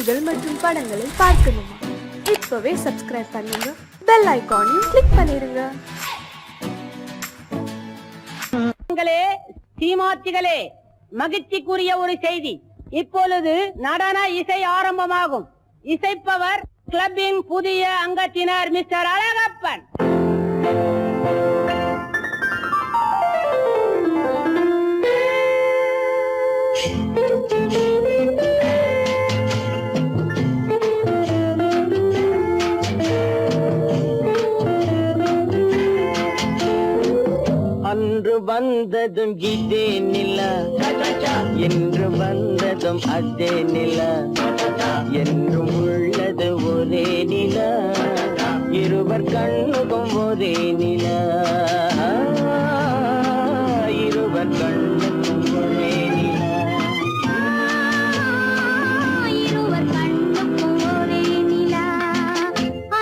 பாடல்கள் மற்றும் படங்களை பார்க்கணுமா? இப்பவே சப்ஸ்கிரைப் பண்ணுங்க, பெல் ஐகானையும் கிளிக் பண்ணிருங்க. சீமாத்திகளே, மகிழ்ச்சிக்குரிய ஒரு செய்தி. இப்பொழுது நடன இசை ஆரம்பமாகும். இசைப்பவர் கிளப்பின் புதிய அங்கத்தினர் மிஸ்டர் அழகப்பன். அன்று வந்ததும் இதே நிலா, என்று வந்ததும் அதே நிலா, என்றும் உள்ளது ஒரே நிலா, இருவர் கண்ணுக்கும் ஒரே நிலா, இருவர் கண்ணுக்கும் ஒரே நிலா, இருவர் கண்ணுக்கும் ஒரே நிலா.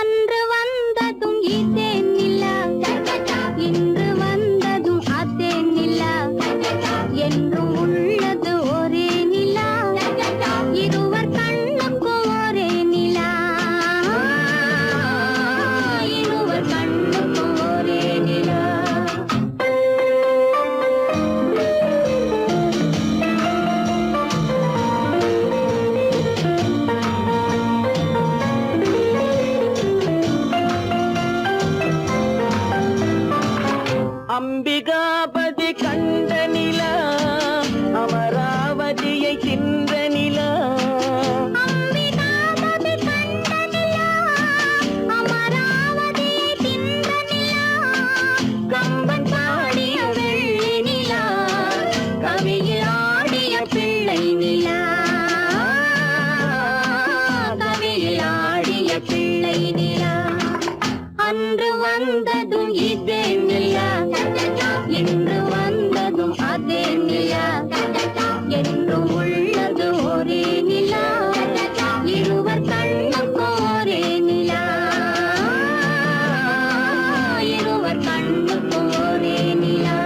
அன்று வந்ததும் இதே நிலா, இன்று வந்ததும் அதே நிலா, என்றும் உள்ளது ஒரே நிலா, இருவர் கண்ணுக்கும் ஒரே நிலா, இருவர் கண்ணுக்கும் ஒரே நிலா. அம்பிகாபதி கண்ட நிலா, அமராவதியை தின்ற நிலா, அம்பிகாபதி கண்ட நிலா, அமராவதியை தின்ற நிலா, கம்பன் பாடிய வெள்ளி நிலா, கவியில் ஆடிய பிள்ளை நிலா, கவியில் ஆடிய பிள்ளை நிலா. அன்று வந்ததும் இதே நிலா, இன்று வந்ததும் அதே நிலா, என்றும் உள்ளது ஒரே நிலா, இருவர் கண்ணுக்கும் ஒரே நிலா, இருவர் கண்ணுக்கும் ஒரே நிலா.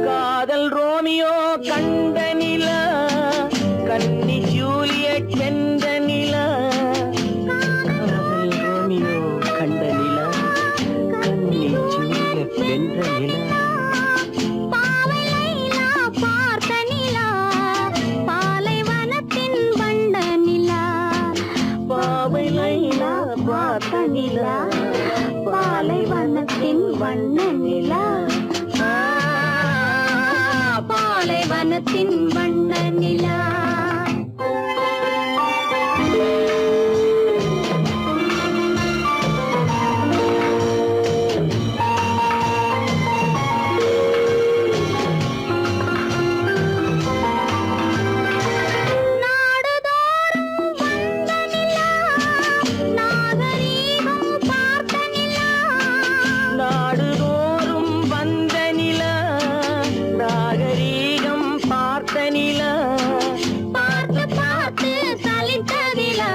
காதல் ரோமியோ கண்ட நிலா, கன்னி ஜூலியட் வென்ற நிலா, காதல் ரோமியோ கண்ட நிலா, கன்னி ஜூலியட் வென்ற நிலா, பாவை லைலா பார்த்த நிலா, பாலைவனத்தின் வண்ண நிலா, பாவை லைலா பார்த்த நிலா, பாலைவனத்தின் வண்ண நிலா, பாலைவனத்தின் வண்ண நிலா. நாடுதோறும் வந்த நிலா, நாகரீகம் பார்த்த நிலா, நாடுதோறும் வந்த நிலா, நாகரீகம் பார்த்த நிலா, பார்த்து பார்த்து சலித்த நிலா,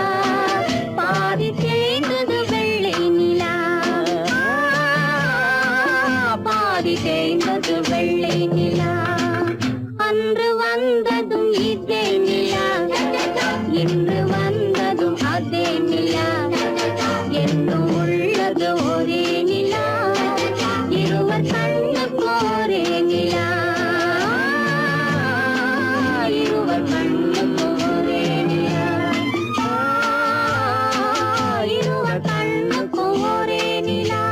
பாதி தேய்ந்தது வெள்ளை நிலா, பாதி தேய்ந்தது வெள்ளை நிலா. அன்று வந்ததும் இதே நிலா, இன்று வந்ததும் அதே நிலா, என்றும் உள்ளது ஒரே நிலா, இருவர் கண்ணுக்கும் ஒரே நிலா, இருவர் கண்ணுக்கும் ஒரே நிலா, இருவர் கண்ணுக்கும் ஒரே நிலா.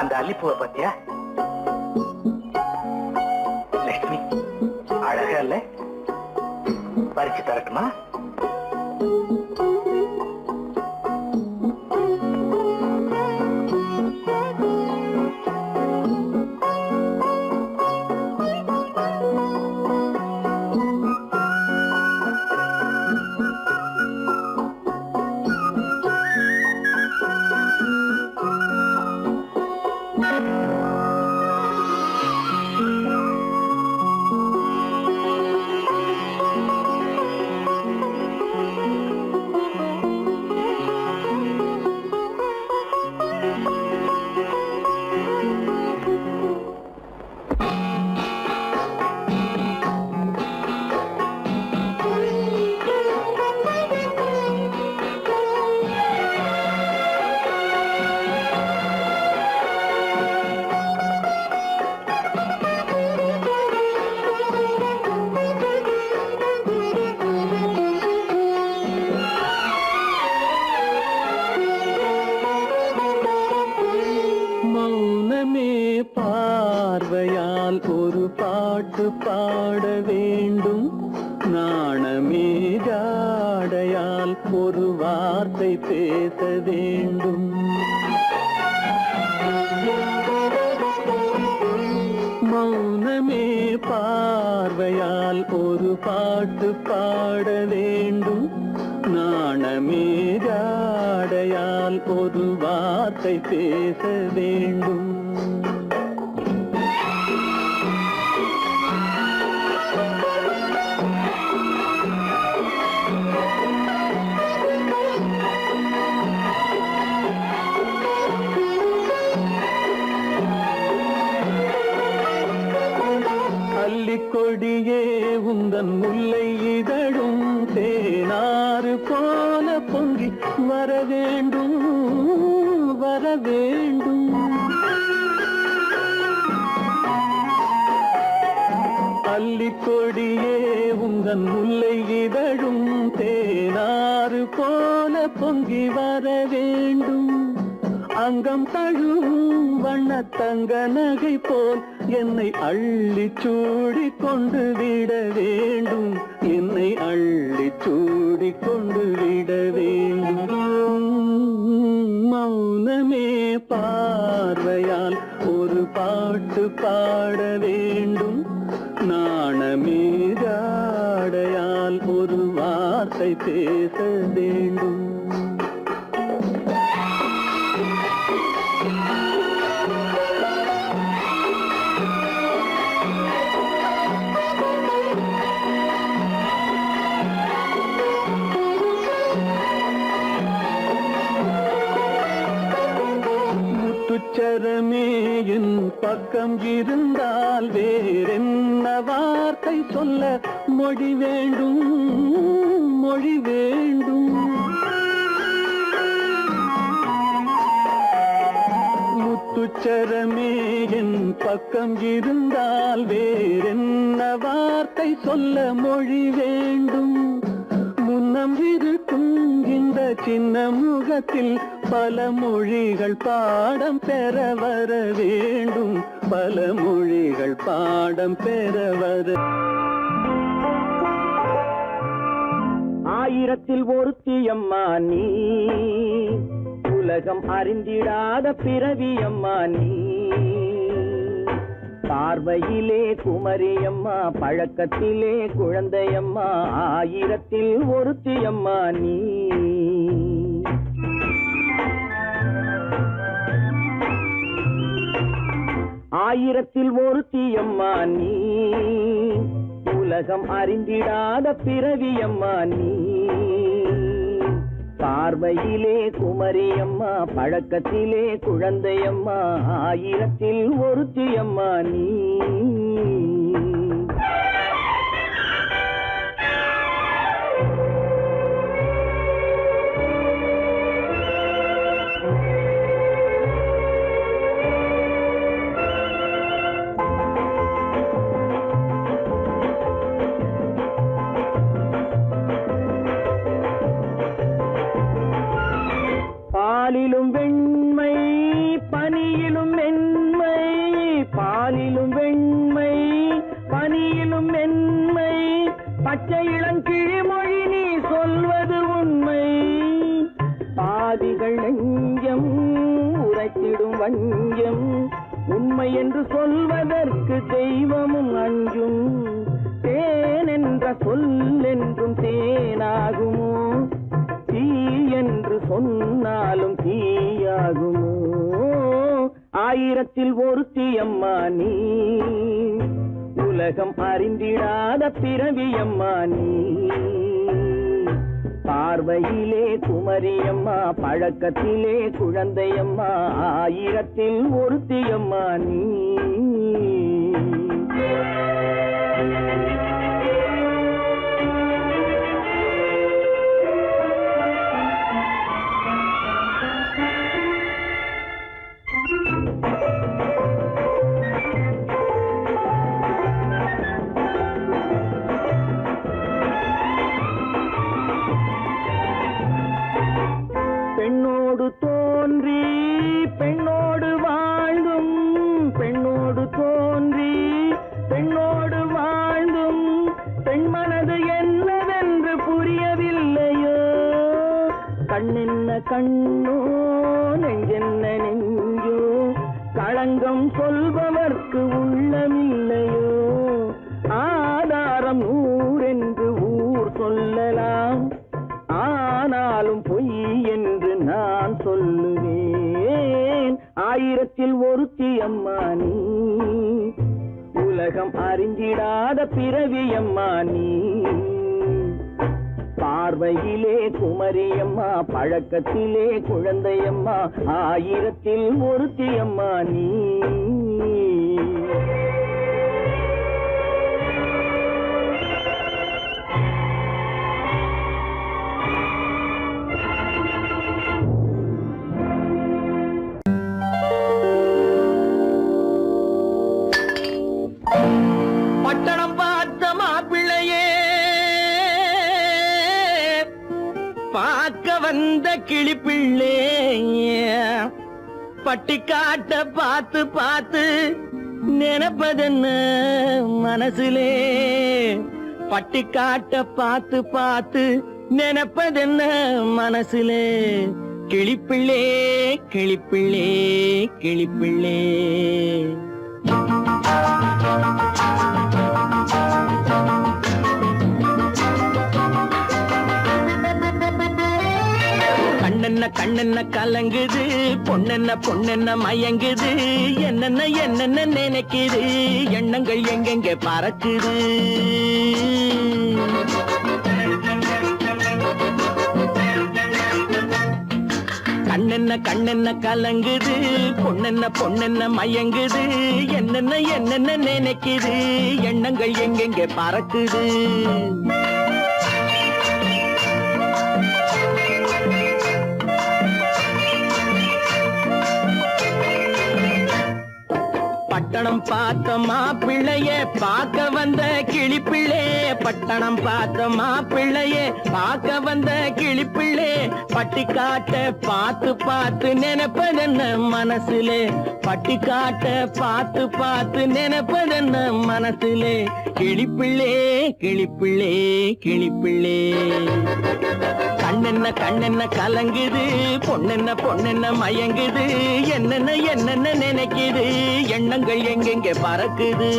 அந்த அல்லிப்பூவை பத்தியா? லட்சுமி அழகா இல்ல? பறிச்சு தரட்டுமா? பார்வையால் ஒரு பாட்டு பாட வேண்டும், நாணமே ஜாடையால் ஒரு வார்த்தை பேச வேண்டும். மௌனமே பார்வையால் ஒரு பாட்டு பாட வேண்டும், நாணமே ஜாடையால் ஒரு வார்த்தை பேச வேண்டும். கொடியே உந்தன் முல்லை இதழும் தேனாறு போல பொங்கி வர வேண்டும், வர வேண்டும். அல்லிக்கொடியே உந்தன் முல்லை இதழும் தேனாறு போல பொங்கி வர வேண்டும். அங்கம் தழுவும் வண்ணத்தங்க நகை போல் என்னை அள்ளி சூடி கொண்டு விட வேண்டும், என்னை அள்ளி சூடி கொண்டு விட வேண்டும். மௌனமே பார்வையால் ஒரு பாட்டு பாட வேண்டும், நாணமே ஜாடையால் ஒரு வார்த்தை பேச வேண்டும். முத்துச்சரமே என் பக்கம் இருந்தால் வேறென்ன வார்த்தை சொல்ல மொழி வேண்டும், மொழி வேண்டும். முத்துச்சரமே என் பக்கம் இருந்தால் வேறென்ன வார்த்தை சொல்ல மொழி வேண்டும். முன்னம் இருக்கும் இந்த சின்ன முகத்தில் பல மொழிகள் பாடம் பெற வர வேண்டும், பல மொழிகள் பாடம் பெற வர. ஆயிரத்தில் ஒருத்தியம்மா நீ, உலகம் அறிந்திடாத பிறவியம்மா நீ. பார்வையிலே குமரியம்மா, பழக்கத்திலே குழந்தையம்மா, ஆயிரத்தில் ஒருத்தியம்மா நீ. ஆயிரத்தில் ஒருத்தியம்மா நீ, உலகம் அறிந்திடாத பிறவியம்மா நீ. பார்வையிலே குமரியம்மா, பழக்கத்திலே குழந்தையம்மா, ஆயிரத்தில் ஒருத்தியம்மா நீ. பாலிலும் வெண்மை பனியிலும் மென்மை பாலிலும் வெண்மை பனியிலும் மென்மை பச்சை இளங்கிழிமொழி நீ சொல்வது உண்மை பாதிகள் நெஞ்சம் உரைத்திடும் வஞ்சம் உண்மை என்று சொல்வதற்கு தெய்வமும் அஞ்சும் தேன் என்ற சொல் என்றும் தேனாகுமோ தீ என்று சொன்னாலும் தீயாகுமோ ஆயிரத்தில் ஒருத்தி அம்மா நீ உலகம் அறிந்திடாத பிறவி அம்மா நீ பார்வையிலே குமரியம்மா பழக்கத்திலே குழந்தையம்மா ஆயிரத்தில் ஒருத்தி அம்மா நீ பெண்ணோடு தோன்றி பெண்ணோடு வாழ்ந்தும் பெண்ணோடு தோன்றி பெண்ணோடு வாழ்ந்தும் பெண் மனது என்னவென்று புரியவில்லையோ கண்ணென்ன கண்ணோ நெஞ்சென்ன நெஞ்சோ களங்கம் சொல்பவர்க்கு உள்ளமில்லையோ ஆதாரம் ஊரென்று ஊர் சொல்லலாம் ஆனாலும் பொய் என்று நான் சொல்லுவேன் ஆயிரத்தில் ஒருத்தி அம்மா நீ உலகம் அறிந்திடாத பிறவி அம்மா நீ பார்வையிலே குமரியம்மா பழக்கத்திலே குழந்தையம்மா ஆயிரத்தில் ஒருத்தி அம்மா நீ பட்டணம் பார்த்த மாப்பிள்ளையே பார்க்க வந்த கிளிப்பிள்ளே பட்டிக்காட்ட பார்த்து பார்த்து நினைப்பதென்ன மனசுலே பட்டிக்காட்ட பார்த்து பார்த்து நினைப்பதென்ன மனசுலே கிளிப்பிள்ளே கிளிப்பிள்ளே கிளிப்பிள்ளே கண்ணென்ன கண்ணென்ன கலங்குது பொண்ணென்ன பொண்ணென்ன மயங்குது என்னென்ன என்னென்ன நினைக்குது எண்ணங்கள் எங்கெங்க பறக்குது கண்ணென்ன கண்ணென்ன கலங்குது பொண்ணென்ன பொண்ணென்ன மயங்குது என்னென்ன என்னென்ன நினைக்குது எண்ணங்கள் எங்கெங்க பறக்குது பட்டணம் பார்த்த மாப்பிள்ளைய பார்க்க வந்த கிளிப்பிள்ளே பட்டணம் பார்த்த மாப்பிள்ளைய பார்க்க வந்த கிளிப்பிள்ளே பட்டிக்காட்ட பார்த்து பார்த்து நினைப்பதென்ன மனசுலே பட்டிக்காட்ட பார்த்து பார்த்து நினைப்பதென்ன மனசுலே கிளிப்பிள்ளே கிளிப்பிள்ளே கிளிப்பிள்ளே கண்ணென்ன கண்ணென்ன கலங்குது பொண்ணென்ன பொண்ணென்ன மயங்குது என்னென்ன என்னென்ன நினைக்குது எண்ணங்கள் எங்கெங்க பறக்குது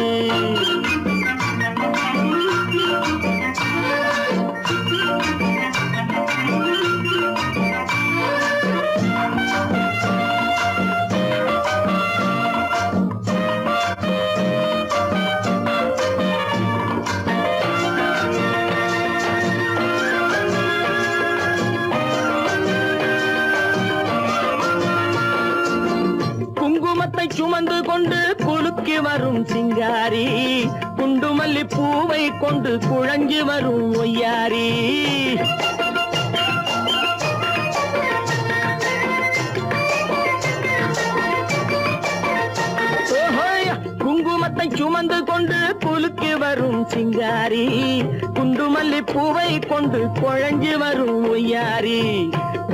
குங்குமத்தை சுமந்து கொண்டு குலுக்கி வரும் சிங்காரி குண்டுமல்லி பூவை கொண்டு குழஞ்சி வரும் ஒய்யாரி குங்குமத்தை சுமந்து கொண்டு குலுக்கி வரும் சிங்காரி குண்டுமல்லி பூவை கொண்டு குழஞ்சி வரும் ஒய்யாரி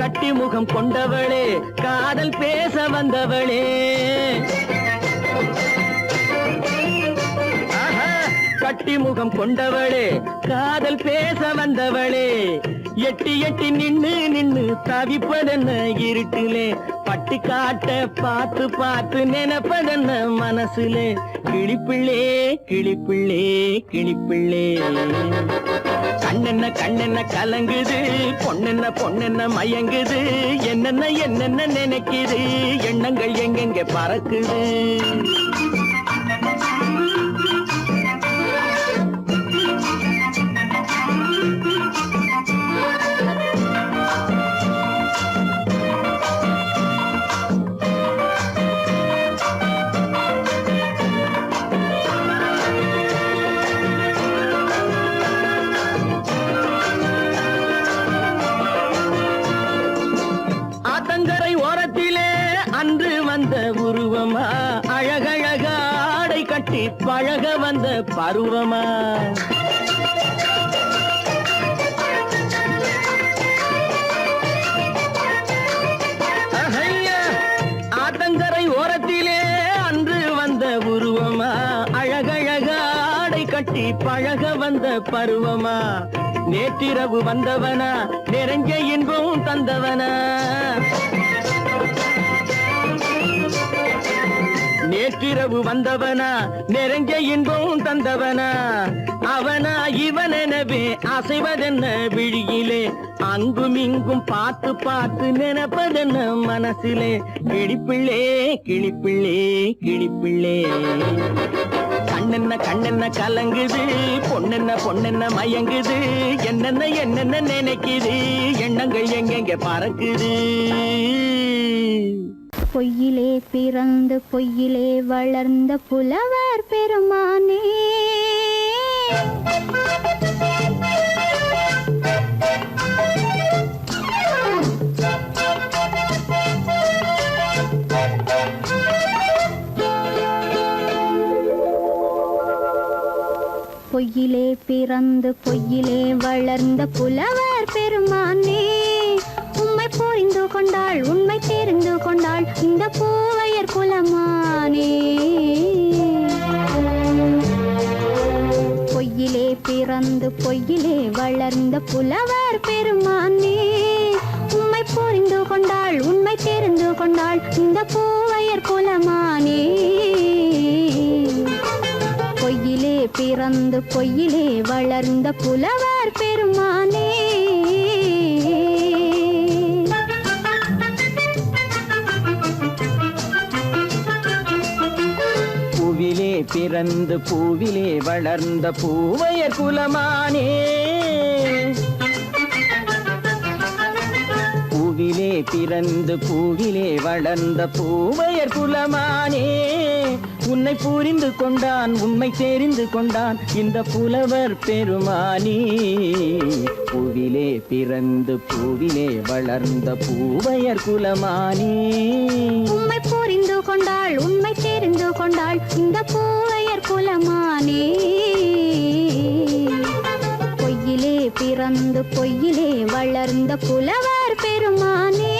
கட்டி முகம் கொண்டவளே காதல் பேச வந்தவளே கட்டி முகம் கொண்டவளே காதல் பேச வந்தவளே எட்டி எட்டி நின்னு நின்னு தவிப்பதென்ன இருட்டிலே பட்டி காட்ட பார்த்து பார்த்து நினைப்பதென்ன மனசுலே கிளிப்பிள்ளே கிளிப்பிள்ளே கிளிப்பிள்ளே கண்ணென்ன கண்ணென்ன கலங்குது பொண்ணென்ன பொண்ணென்ன மயங்குது என்னென்ன என்னென்ன நினைக்குது எண்ணங்கள் எங்கெங்க பறக்குது உருவமா அழகழக ஆடை கட்டி பழக வந்த பருவமா ஆத்தங்கரை ஓரத்திலே அன்று வந்த உருவமா அழகழக ஆடை கட்டி பழக வந்த பருவமா நேற்றிரவு வந்தவனா நிறைஞ்ச இன்பம் தந்தவனா நேற்றிரவு வந்தவனா நிறைஞ்ச இன்பம் தந்தவனா அவனா இவனெனவே அசைவதென்ன விழியிலே அங்கும் இங்கும் பார்த்து பார்த்து நினைப்பதென்ன மனசிலே கிளிப்பிள்ளே கிளிப்பிள்ளே கிளிப்பிள்ளே கண்ணென்ன கண்ணென்ன கலங்குது பொண்ணென்ன பொண்ணென்ன மயங்குது என்னென்ன என்னென்ன நினைக்குது எண்ணங்கள் எங்கெங்க பறக்குது பொய்யிலே பிறந்து பொய்யிலே வளர்ந்த புலவர் பெருமானே பொய்யிலே பிறந்து பொய்யிலே வளர்ந்த புலவர் பெருமானே உம்மை புரிந்து கொண்டாள் உண்மை தெரிந்து கொண்டாள் இந்த பூவையர் குலமானே பொய்யிலே பிறந்து பொய்யிலே வளர்ந்த புலவர் பெருமானே உம்மை புரிந்து கொண்டாள் உண்மை தெரிந்து கொண்டாள் இந்த பூவையர் குலமானே பொய்யிலே பிறந்து பொய்யிலே வளர்ந்த புலவர் பெருமானே பூவிலே பிறந்து பூவிலே வளர்ந்த பூவையர் குலமானே பூவிலே பிறந்து பூவிலே வளர்ந்த பூவையர் குலமானே உன்னை புரிந்து கொண்டான் உண்மை தெரிந்து கொண்டான் இந்த புலவர் பெருமானே பூவிலே பிறந்து பூவிலே வளர்ந்த பூவையர் குலமானே உம்மை புரிந்து கொண்டாள் உண்மை தெரிந்து கொண்டாள் இந்த பூவையர் குலமானே பொய்யிலே பிறந்து பொய்யிலே வளர்ந்த புலவர் பெருமானே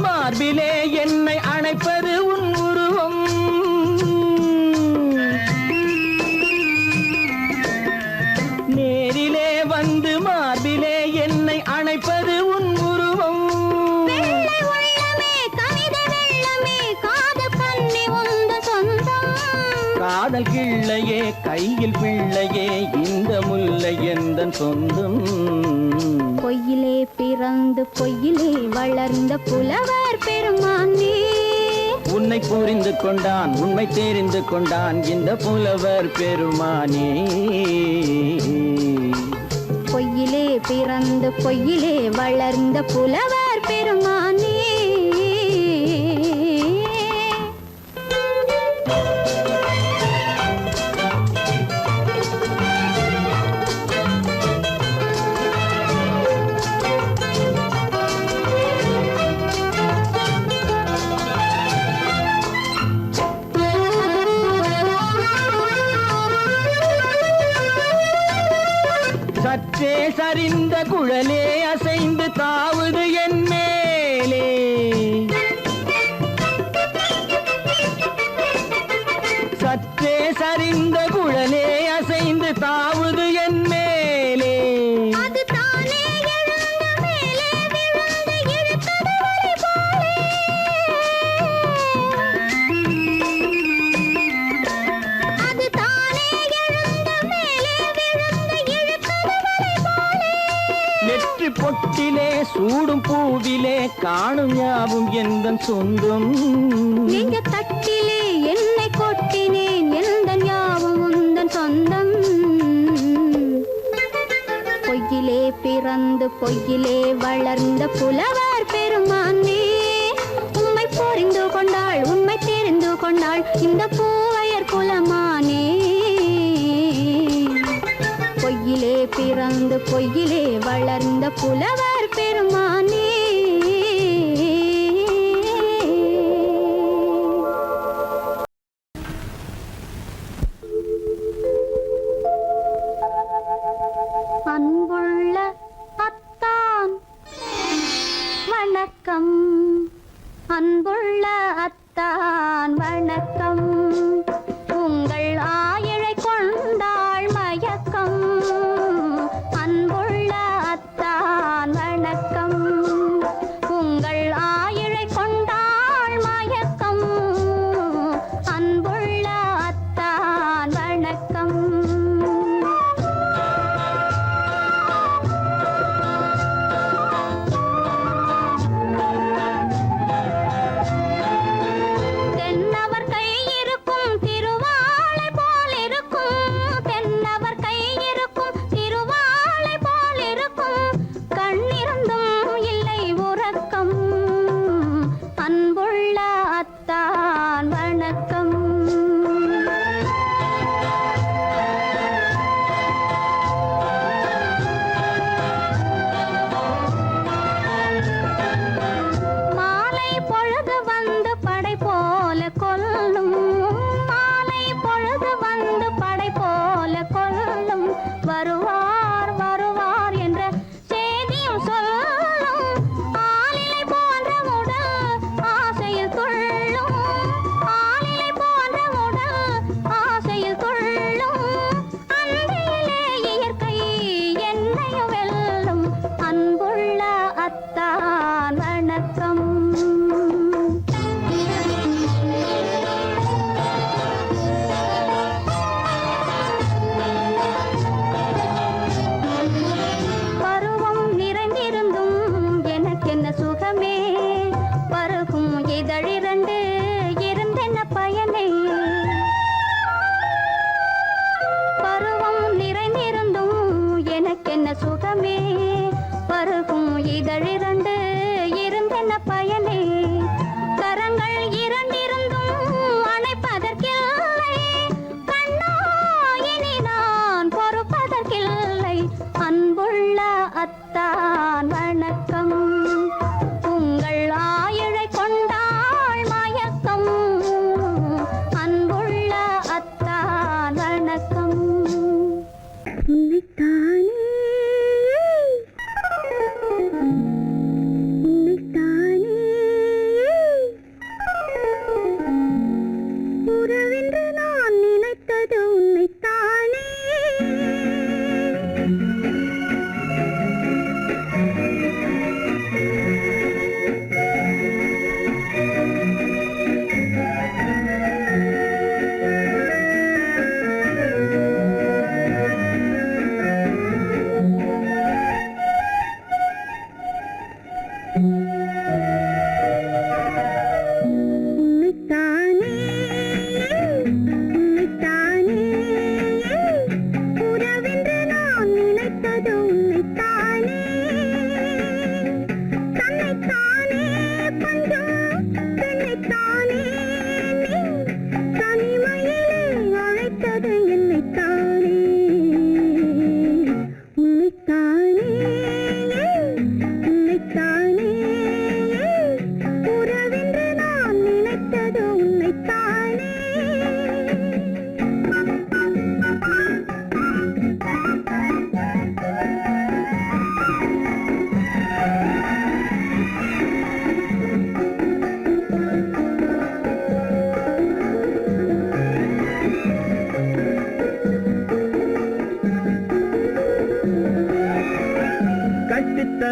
மார்பிலே என்னை அணைப்பது உன் உருவம் நேரிலே வந்து மார்பிலே என்னை அணைப்பது உன் உருவம் காதல் கிள்ளையே கையில் பிள்ளையே இந்த முல்லை எந்தன் சொந்தம் பொய்யிலே பிறந்து பொய்யிலே வளர்ந்த புலவர் பெருமானே உன்னை புரிந்து கொண்டான் உண்மை தெரிந்து கொண்டான் இந்த புலவர் பெருமானே. பொய்யிலே பிறந்து பொய்யிலே வளர்ந்த புலவர் பெருமானே. சற்றே சரிந்த குழலே அசைந்து தாவுது என் மேலே. சற்றே சரிந்த குழலே அசைந்து தாவுது என் மேலே. அது தானே எழுந்த மேலே விழுந்து இழுத்தது வலை போலே. அது தானே எழுந்த மேலே விழுந்து இழுத்தது வலை போலே. நெற்றி பொட்டிலே சூடும் பூவிலே காணும் யாவும் எந்தன் சொந்தம். நெஞ்ச தட்டிலே என்னை கொட்டினேன் எந்தன் யாவும் உந்தன் சொந்தம். பொய்யிலே பிறந்து பொய்யிலே வளர்ந்த புலவர் பெருமானே. உம்மை புரிந்து கொண்டாள் உண்மை தெரிந்து கொண்டாள் இந்த பூவையர் குலமானே. பொய்யிலே பிறந்து பொய்யிலே வளர்ந்த புலவர் பெருமானே. அன்புள்ள அத்தான் வணக்கம். அன்புள்ள அத்தான் வணக்கம். உங்கள் ஆயிழை கொண்டாள் மயக்கம். அன்புள்ள அத்தான் வணக்கம். உங்கள் ஆயிழை கொண்டாள் மயக்கம். அன்புள்ள அத்தான் வணக்கம். தென்னவர் கை இருக்கும் திருவாளை போல் இருக்கும். தென்னவர் கை இருக்கும் திருவாளை போல் இருக்கும். கண்ணிருந்தும் இல்லை உறக்கம். அன்புள்ள அத்தான் வணக்கம். மாலை பொழுது வந்து படை போல கொல்லும். மாலை பொழுது வந்து படை போல கொல்லும். வருவார் வருவார் என்ற செய்தியும் சொல்லும். ஆளிலை போன்ற உடல் ஆசையில் துள்ளும். ஆளிலை போன்ற உடல் ஆசையில் துள்ளும். அன்றையிலே இயற்கை என்னையும் வெல்லும். அன்புள்ள அத்தான் வணக்கம். பருவம் நிறைந்திருந்தும் எனக்கென்ன சுகமே. பருகும் இதழிரண்டு இருந்தென்ன பயனே. பருவம் நிறைந்திருந்தும் எனக்கென்ன சுகமே. பருகும் இதழிரண்டு இருந்தென்ன பயனே. கரங்கள் இரண்டிருந்தும் அணைப்பதற்கில்லை. கண்ணா இனி நான் பொறுப்பதற்கில்லை. அன்புள்ள அத்தான் வணக்கம். உங்கள் ஆயிழை கொண்டாள் மயக்கம். அன்புள்ள அத்தான் வணக்கம். உன்னைத்தானே உன்னைத்தானே உறவென்று நான் நினைத்தது உன்னைத்தானே.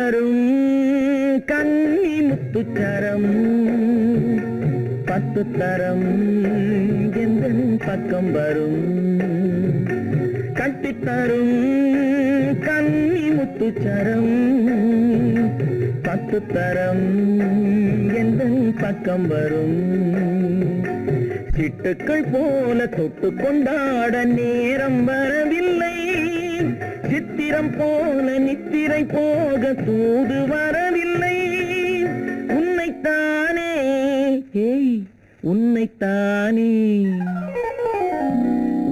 தரும் கன்னி முத்துச்சரம் 10 தரம் எந்த பக்கம் வரும் கட்டித்தரும் கன்னி முத்துச்சரம் 10 தரம் எந்த பக்கம் வரும் சிட்டுக்கள் போல தொட்டு கொண்டாட நேரம் வரவில்லை சித்திரம் போல நித்திரை போக தூது வரவில்லை உன்னைத்தானே ஏய் உன்னைத்தானே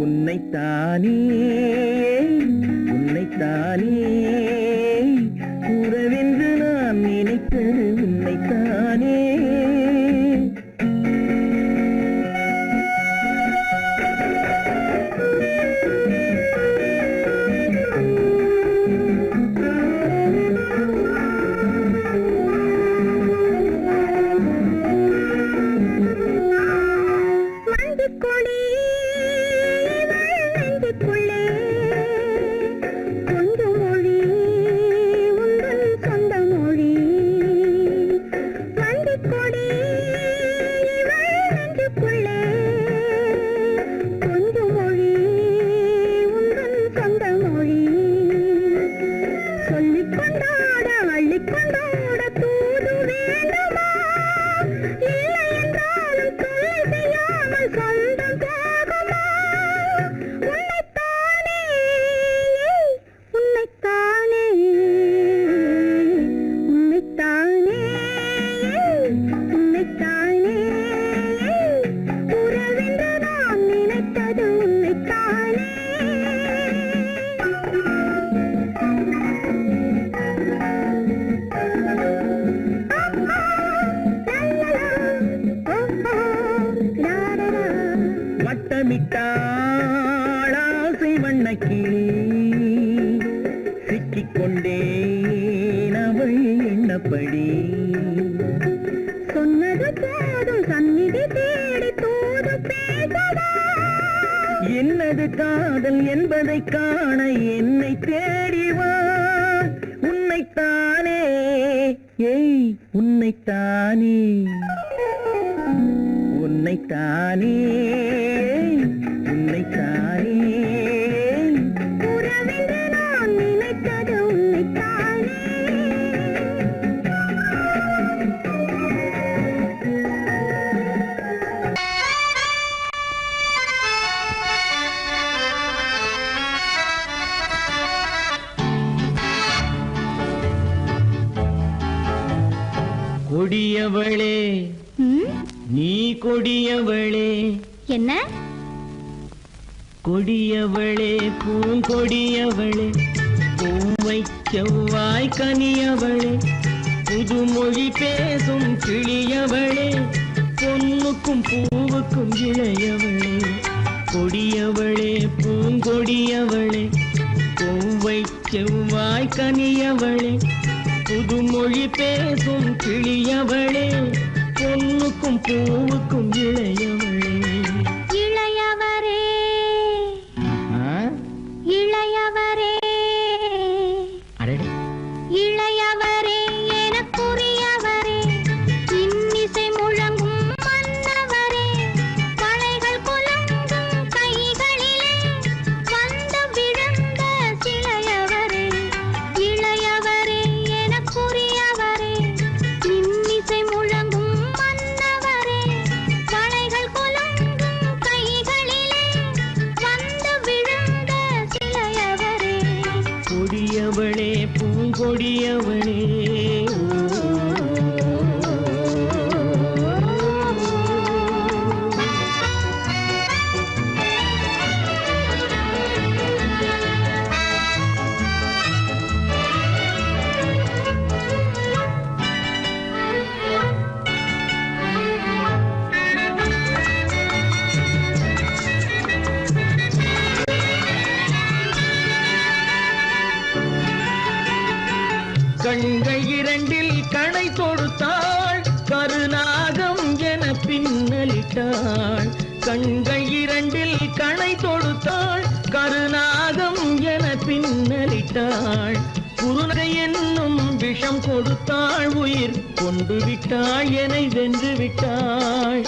உன்னைத்தானே உன்னைத்தானே கூறவென்று நான் நினைத்தது உன்னைத்தானே வட்டமிட்டாளாசை வண்ணக்கிளி சிக்கிக்கொண்டேன் அவள் எண்ணப்படி சொன்னது போதும் சந்நிதி தேடி தூது பேசவா என்னது காதல் என்பதை காண என்னை தேடிவா உன்னைத்தானே ஏய் உன்னைத்தானே உன்னைத்தானே உன்னைத்தானே உறவென்று நான் நினைத்தது உன்னைத்தானே கொடியவளே நீ கொடியவளே என்ன கொடியவளே பூங்கொடியவளே பூவை செவ்வாய் கனியவளே புதுமொழி பேசும் கிளியவளே பொன்னுக்கும் பூவுக்கும் இளையவளே கொடியவளே பூங்கொடியவளே பூவை செவ்வாய் கனியவளே புதுமொழி பேசும் கிளியவளே பொன்னுக்கும் பூவுக்கும் இளையவளே இளையவரே இளையவரே அடடே இளையவரே எனக்குரியவரே இன்னிசை முழங்கும் மன்னவரே வளைகள் குலுங்கும் கைகளிலே வந்து விழுந்த சிலையவரே இளையவரே எனக்குரியவரே இன்னிசை முழங்கும் மன்னவரே வளைகள் குலுங்கும் கைகளிலே வந்து விழுந்த சிலையவரே கொடியவளே பூங்கொடியவளே கண்கள் இரண்டில் கணை தொடுத்தாள் கருநாகம் என பின்னலிட்டாள் கண்கள் இரண்டில் கணை தொடுத்தாள் கருநாகம் என பின்னலிட்டாள் குருநகை என்னும் விஷம் பணம் கொடுத்தாள் உயிர் கொண்டு விட்டாள் என்னை வென்று விட்டாள்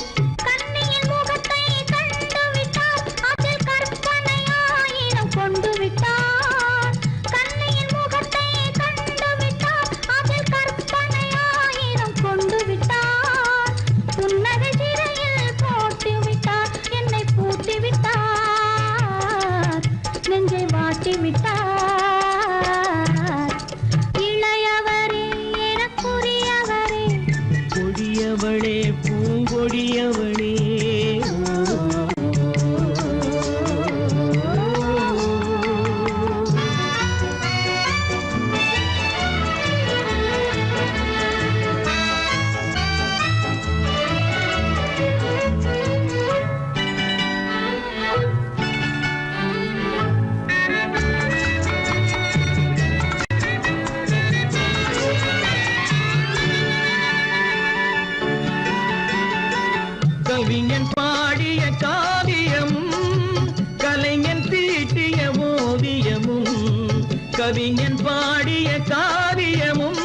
கண்ணியின் முகத்தை கண்டு விட்டார் அதில் கற்பனை ஆயிரம் கொண்டு விட்டார் கண்ணியின் முகத்தை கண்டு விட்டார் அதில் கற்பனை ஆயிரம் கொண்டு விட்டார் புன்னகை சிறையில் போட்டு விட்டார் என்னை பூட்டி விட்டார் நெஞ்சை வாட்டி விட்டார் இளையவரே எனக்குரியவரே கொடியவளே பூங்கொடியவளே கவிஞன் பாடிய காவியமும் கலைஞன் தீட்டிய ஓவியமும் கவிஞன் பாடிய காவியமும்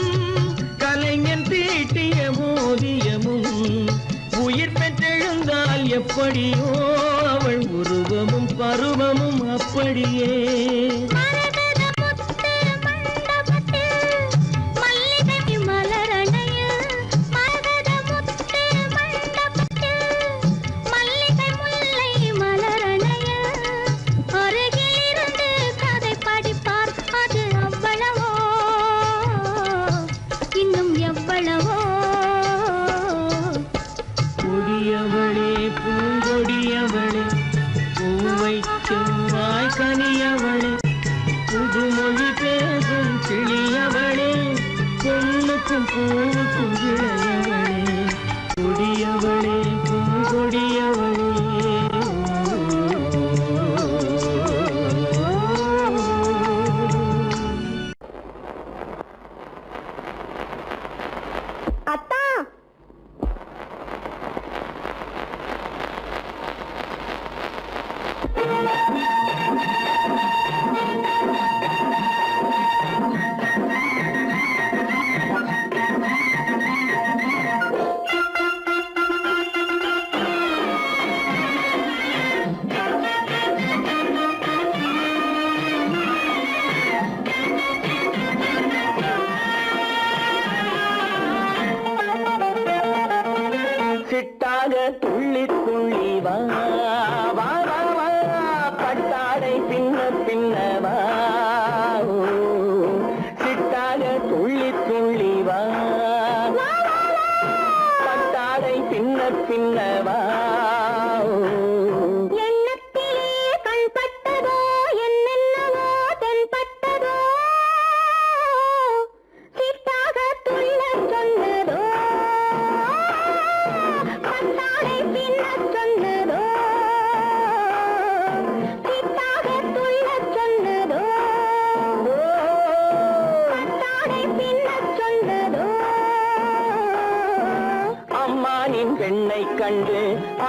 கலைஞன் தீட்டிய ஓவியமும் உயிர் பெற்றெழுந்தால் எப்படியோ அவள் உருவமும் பருவமும் அப்படியே மரகத முத்து மண்டபத்தில் மல்லிகை மலரணையில் மரகத முத்து மண்டபத்தில் மல்லிகை முல்லை மலரணையில் அருகில் இருந்து கதை படிப்பார் அது அவ்வளவோ இன்னும் எவ்வளவோ கொடியவளே பூங்கொடியவளே பூவை செவ்வாய் கனியவளே புதுமொழி பேசும் கிளியவளே பொண்ணுக்கும் பூவுக்கும் இளையவளே கொடியவளே பூங்கொடியவளே அத்தா சிட்டாக துள்ளி துள்ளி வா வா வா வா பட்டாடை பின்ன பின்ன வா ஓ, சிட்டாக துள்ளி துள்ளி வா பட்டாடை பின்ன பின்ன வா ஓ. எண்ணத்திலே கண்பட்டதோ என்னென்னவோ தென்பட்டதோ சிட்டாக துள்ளச் சொன்னதோ பட்டாடை பின்னச் சொன்னதோ சிட்டாக துள்ளச் சொன்னதோ பட்டாடை பின்னச் சொன்னதோ அம்மானின் பெண்ணை கண்டு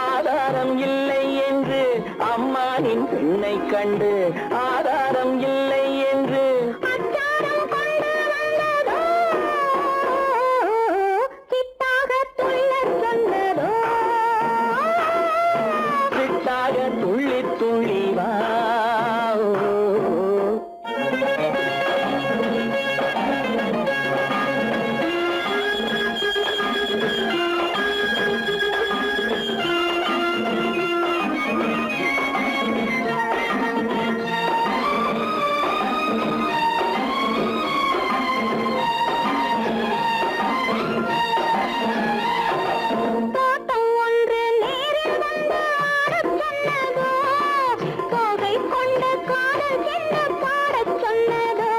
ஆதாரம் இல்லை என்று அம்மானின் பெண்ணை கண்டு ஆதாரம் இல்லை என்று அச்சாரம் கொண்டு வந்ததோ சிட்டாக துள்ளச் சொன்னதோ சிட்டாக துள்ளி துள்ளி வா ஓ. தோட்டம் ஒன்று நேரில் வந்து ஆடச் சொன்னதோ தோகை கொண்ட காதல் என்ன பாடச் சொன்னதோ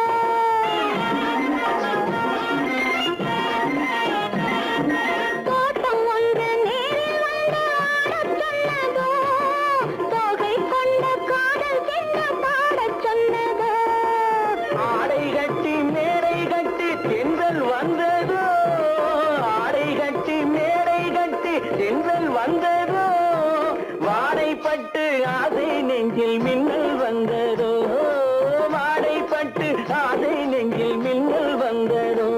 தோட்டம் ஒன்று நேரில் வந்து ஆடச் சொன்னதோ தோகை கொண்ட காதல் என்ன பாடச் சொன்னதோ ஆடை கட்டி மேடை கட்டி தென்றல் வந்ததோ ஆடை கட்டி மேடை கட்டி தென்றல் வந்ததோ வாடைப்பட்டு ஆசை நெஞ்சில் மின்னல் வந்ததோ வாடைப்பட்டு ஆசை நெஞ்சில் மின்னல் வந்ததோ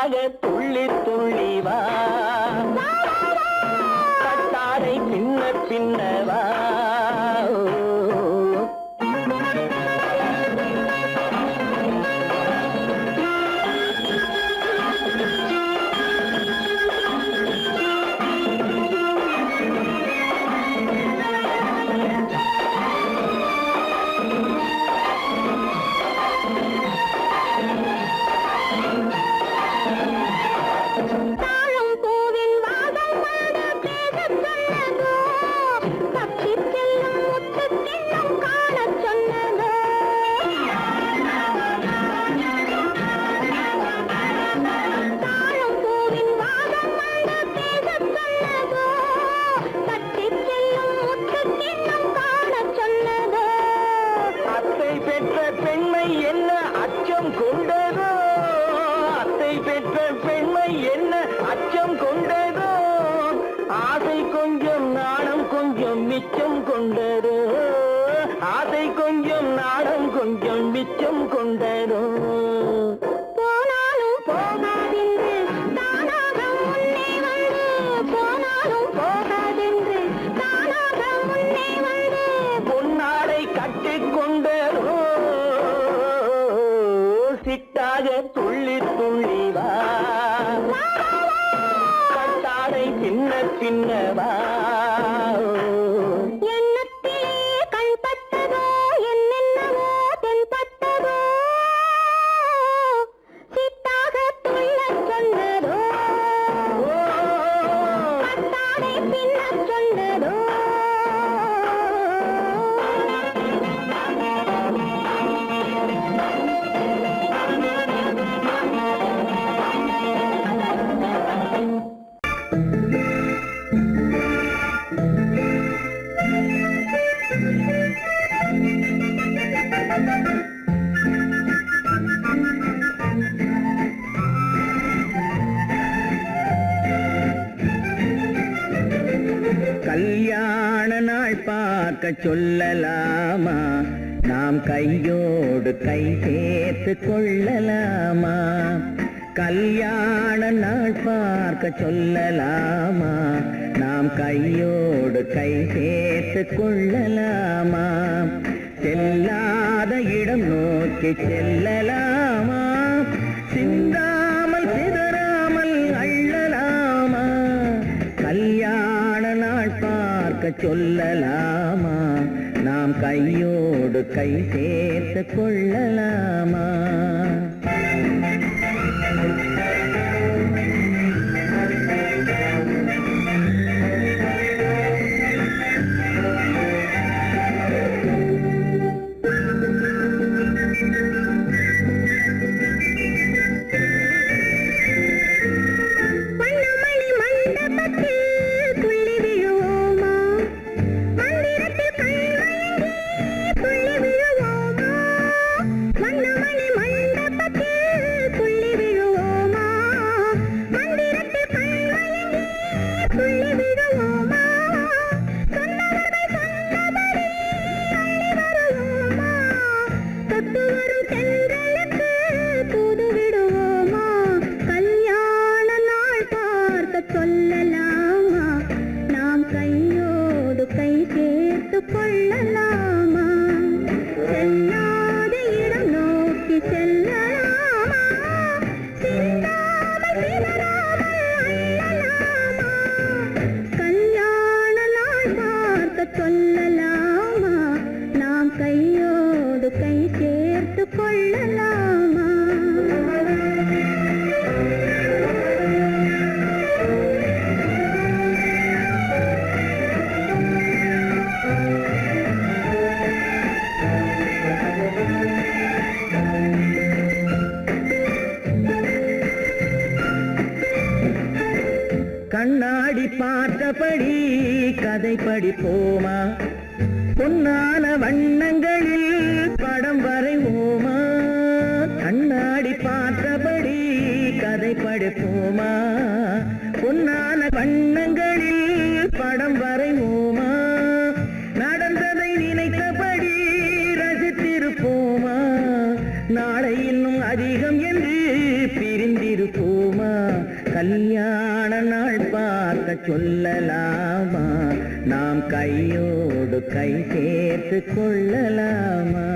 சிட்டாக துள்ளி துள்ளி வா கட்டாரை பின்ன பின்னவா மிச்சம் கொண்டரோ ஆசை கொஞ்சம் நாடம் கொஞ்சம் மிச்சம் கொண்டரோ போனாலும் போகாதென்று தானாக முன்னே வந்து போனாலும் போகாதென்று தானாக முன்னே வந்து பொன்னாடை கட்டிக் கொண்டரோ சிட்டாக துள்ளி துள்ளி வா கட்டாடை பின்ன பின்னவா கல்யாண நாள் பார்க்க சொல்லலாமா நாம் கையோடு கை சேர்த்து கொள்ளலாமா கல்யாண நாள் பார்க்க சொல்லலாமா நாம் கையோடு கை சேர்த்து கொள்ளலாமா செல்லாத இடம் நோக்கி செல்லலாமா சிந்தாமல் சிதறாமல் அள்ளலாமா கல்யாண நாள் பார்க்க சொல்லலாமா நாம் கையோடு கை சேர்த்து கொள்ளலாமா கண்ணாடி பார்த்தபடி கதை படிப்போமா பொன்னான வண்ணங்களில் படம் வரைவோமா கண்ணாடி பார்த்தபடி கதை படிப்போமா பொன்னான வண்ணங்களில் படம் வரைவோமா நடந்ததை நினைத்தபடி ரசித்திருப்போமா நாளை இன்னும் அதிகம் என்று பிரிந்திருப்போமா கல்யாண நாள் பார்க்க சொல்லலாமா, நாம் கையோடு கை சேர்த்து கொள்ளலாமா?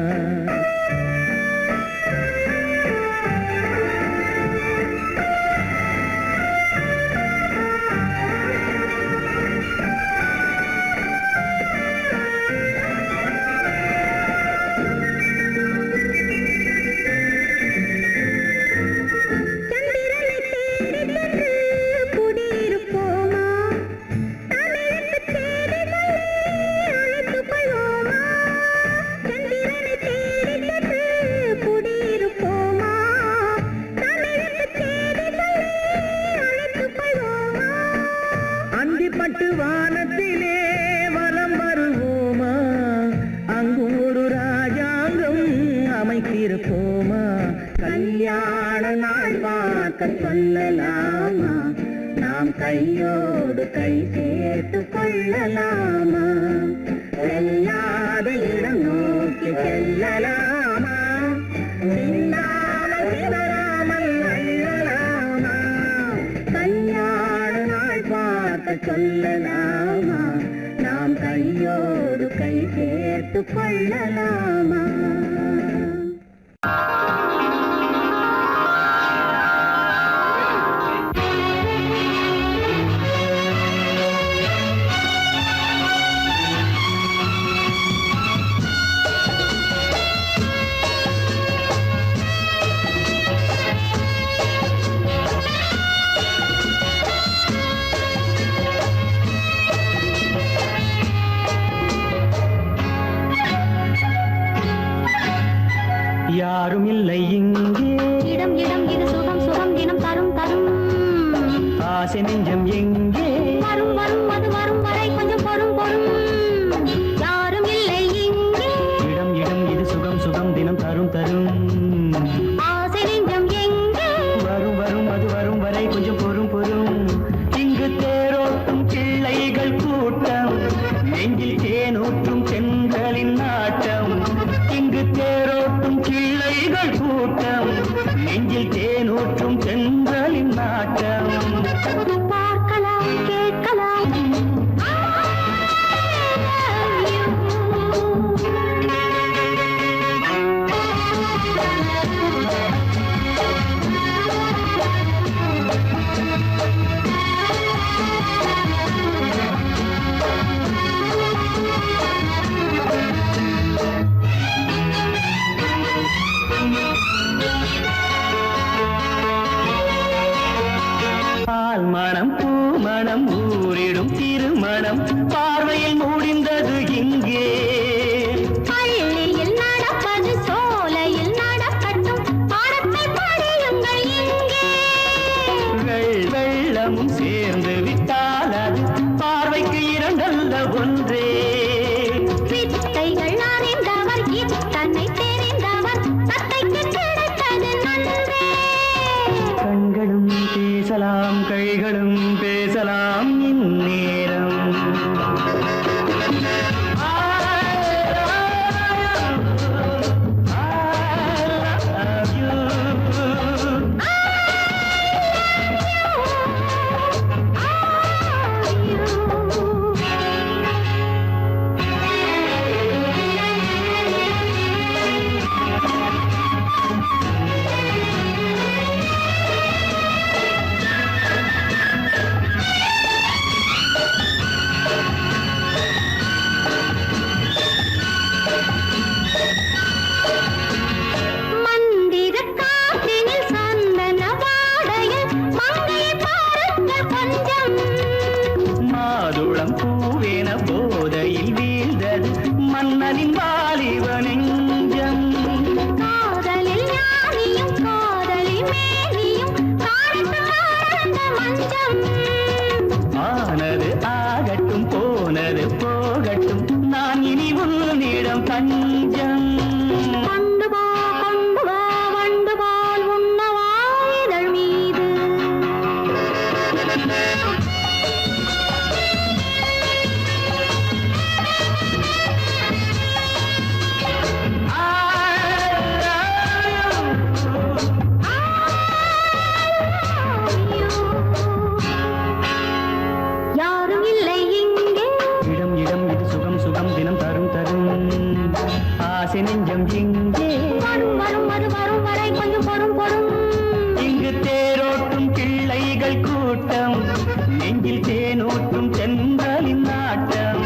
அந்திப்பட்டு வானத்திலே வலம் வருவோமா, அங்கு ஒரு ராஜாங்கம் அமைத்திருப்போமா? கல்யாண நாள் பார்க்க சொல்லலாமா, நாம் கையோடு கை சேர்த்து கொள்ளலாமா? செல்லாத இடம் நோக்கி செல்லலாமா, சிந்தாமல் சிதறாமல் அள்ளலாமா? கல்யாண நாள் பார்க்க சொல்லலாமா, நாம் கையோடு கை சேர்த்து கொள்ளலாமா? யாரும் இல்லை இங்கே, இடம் இடம் இது சுகம் சுகம் தினம் தரும் தரும். ஆசை நெஞ்சம் எங்கே, வரும் வரும் அது வரும் வரை கொஞ்சம் பொறும் பொறும். யாரும் இல்லை இங்கே, இடம் இடம் இது சுகம் சுகம் தினம் தரும் தரும். ஆசை நெஞ்சம் எங்கே, வரும் வரும் அது வரும் வரை கொஞ்சம் பொறும் பொறும். இங்கு தேரோட்டும் பிள்ளைகள் கூட்டம், நெஞ்சில் தேனூற்றும் பெண்களின் நாட்டம். இங்கு தேரோட்டும் பிள்ளைகள் கூட்டம், நெஞ்சில் தேனூற்றும் பெண்களின் நாட்டம். பார்க்கலாம் கேட்கலாம். பால் மண ஆசை நெஞ்சம் இங்கே வரும் வரும் அது வரும் வரை கொஞ்சம் பொறும் பொறும். இங்கு தேரோட்டும் பிள்ளைகள் கூட்டம், நெஞ்சில் தேனூட்டும் தென்றலின் நாட்டம்.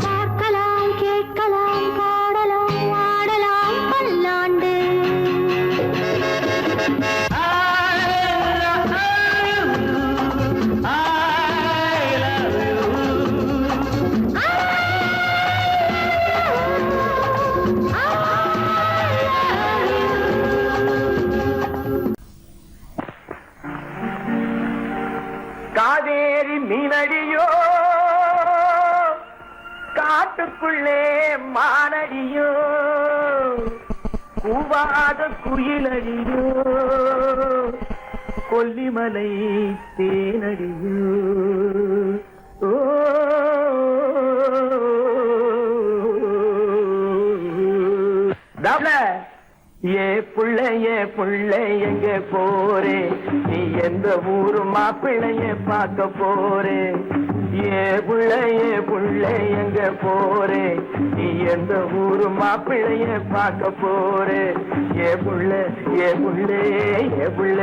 பார்க்கலாம் கேட்கலாம் பாடலாம் ஆடலாம் பல்லாண்டு. காவேரி மீனடியோ காட்டுக்குள்ளே மானடியோ கூவாத குயிலடியோ கொல்லிமலை தேனடியோ. ஓ ஏ புள்ள எங்க போறே, நீ எந்த ஊரு மாப்பிள்ளைய பார்க்க போறே. ஏ புள்ள எங்க போறே, நீ எந்த ஊரு மாப்பிள்ளைய பார்க்க போறே. ஏ புள்ள ஏ புள்ள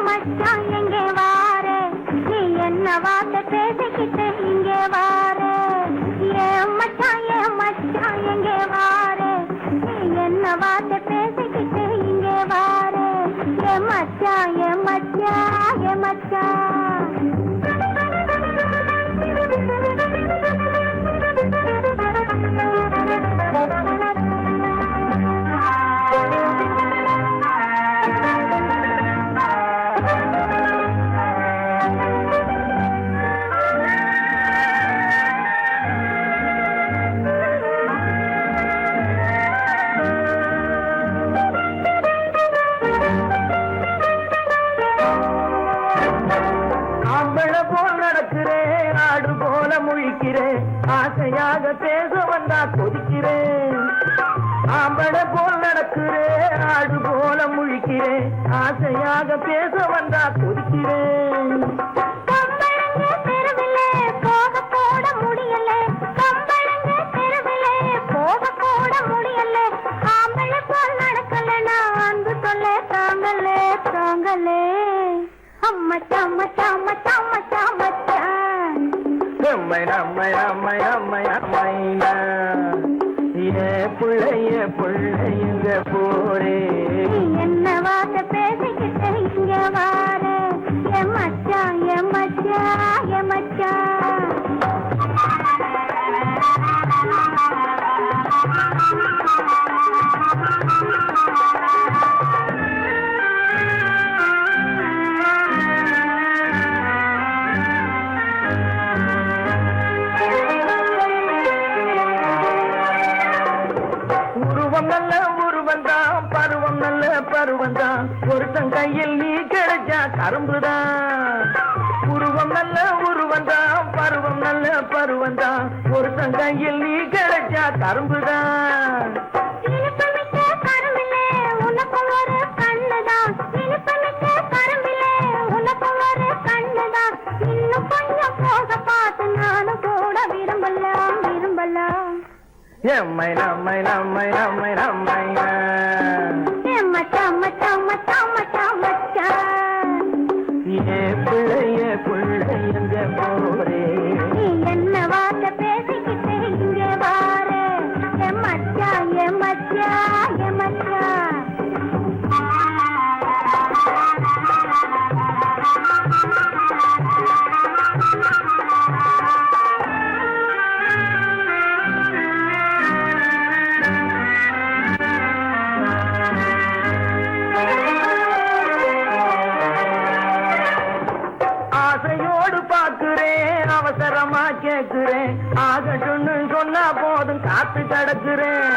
மச்சான் எங்கே வாரே, நீ என்ன வார்த்தை பேசிக்கிட்டு இங்கே வாரே. மச்சான் எங்கே வாரே, நீ என்ன வார்த்தை பேசிக்கிட்டு இங்கே வாரே. மச்சான் மச்சான். ஆசையாக பேச வந்தா கொதிக்கிறேன். ஆம்பள போல் நடக்கிறேன், ஆடு போல முழிக்கிறேன். ஆசையாக பேச வந்தா கொதிக்கிறேன். புள்ளைங்க போரே, என்ன வார்த்தை பேசிக்கிட்டு இங்க வாரே. மச்சான் பருவந்தான், ஒருத்தன் கையில் நீ கிடைச்சா கரும்புதான். உருவம் நல்ல உருவந்தான், பருவம் நல்ல பருவந்தான், ஒருத்தன் கையில் நீ கிடைச்சா கரும்புதான். எம்மை நம்மை நம்மை நம்மை நம்மை புள்ளைங்க போரே, என்ன வார்த்தை பேசிக்கிட்டு இங்க வாரே. மச்சான் அவசரமா கேட்கிறேன், ஆகட்டும்னு சொன்னா போதும் காத்து கிடக்குறேன்.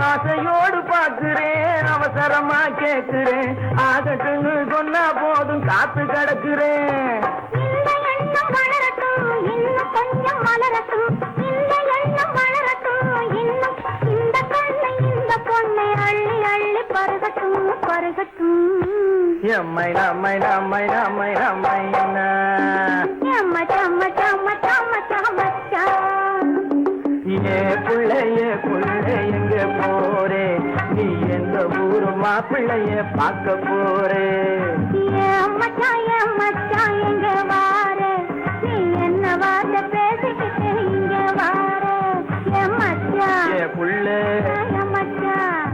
ஆசையோடு பார்க்கிறேன், அவசரமா கேட்கிறேன், ஆகட்டும்னு சொன்னா போதும் காத்து கிடக்குறேன். எம்மை நம்மை நம்மை நம்மை நம்மை ஏ புள்ளைய எங்க போறே நீ எந்த ஊரு மாப்பிள்ளைய பார்க்க போறே மச்சான் எங்க வாரு நீ என்ன வார்த்தை பேசிக்கிட்டு இங்க வாரு மச்சான் புள்ள மச்சான்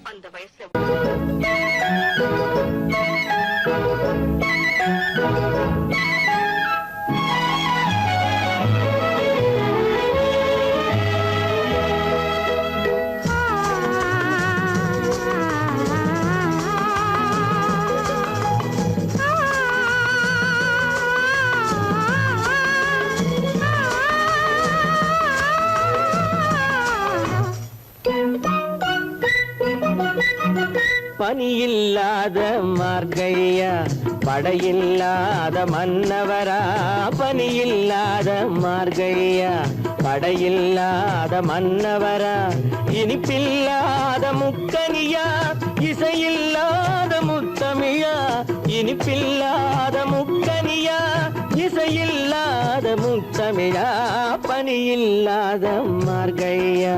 அந்த வயசுல பனியில்லாத மார்கழியா படையில்லாத மன்னவரா பனியில்லாத மார்கழியா படையில்லாத மன்னவரா இனிப்பில்லாத முக்கனியா இசையில்லாத முத்தமிழா இனிப்பில்லாத முக்கனியா இசையில்லாத முத்தமிழா பனியில்லாத மார்கழியா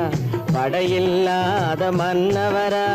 படையில்லாத மன்னவரா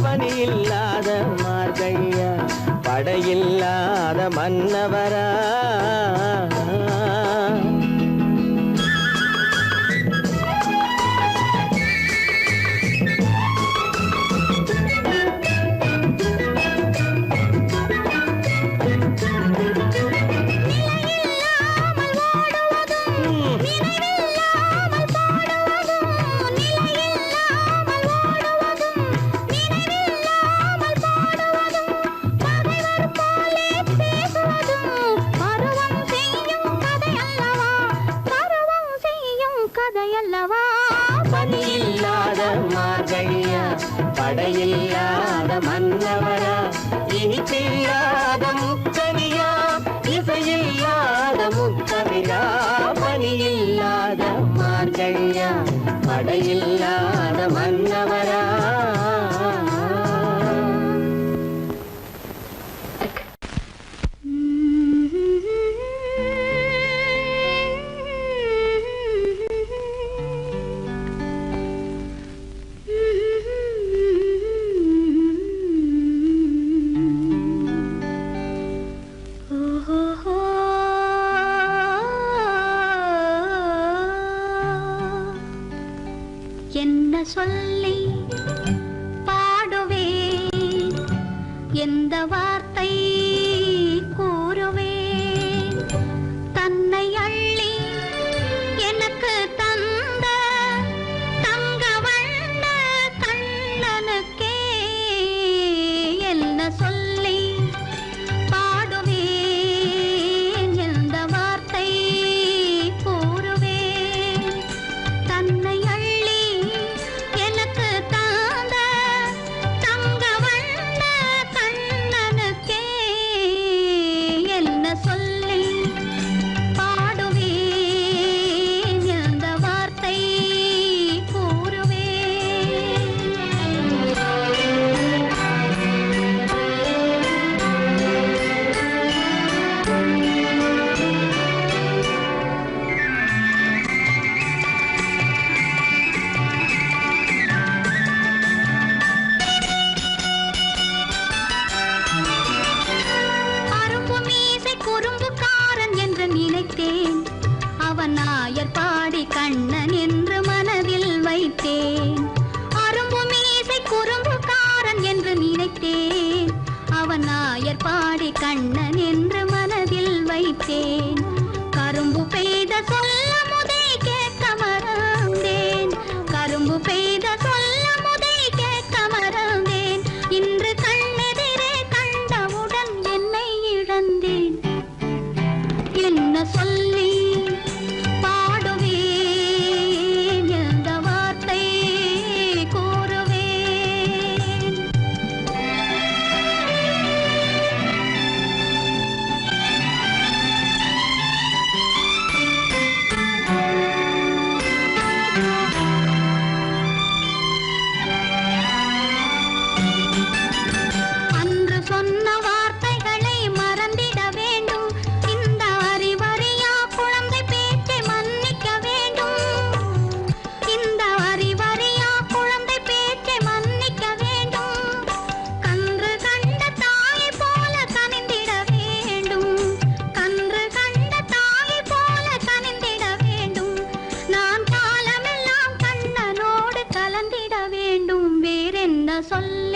பனியில்லாத மார்கழியா படையில்லாத மன்னவரா பனியில்லாத மார்கழியா படையில்லாத மன்னவரா இனிப்பில்லாத முக்கனியா இசையில்லாத முத்தமிழா பனியில்லாத மார்கழியா படையில்லாத மன்னவரா என்ன சொல்லி பாடுவேன், எந்த வார்த்தை கூறுவேன், தன்னை அள்ளி எனக்கு தந்த தங்க வண்ண கண்ணனுக்கே என்ன சொல்லி பாடுவேன், எந்த வார்த்தை கூறுவேன், தன்னை எனக்கு தந்த தங்க வண்ண கண்ணனுக்கே சொல்ல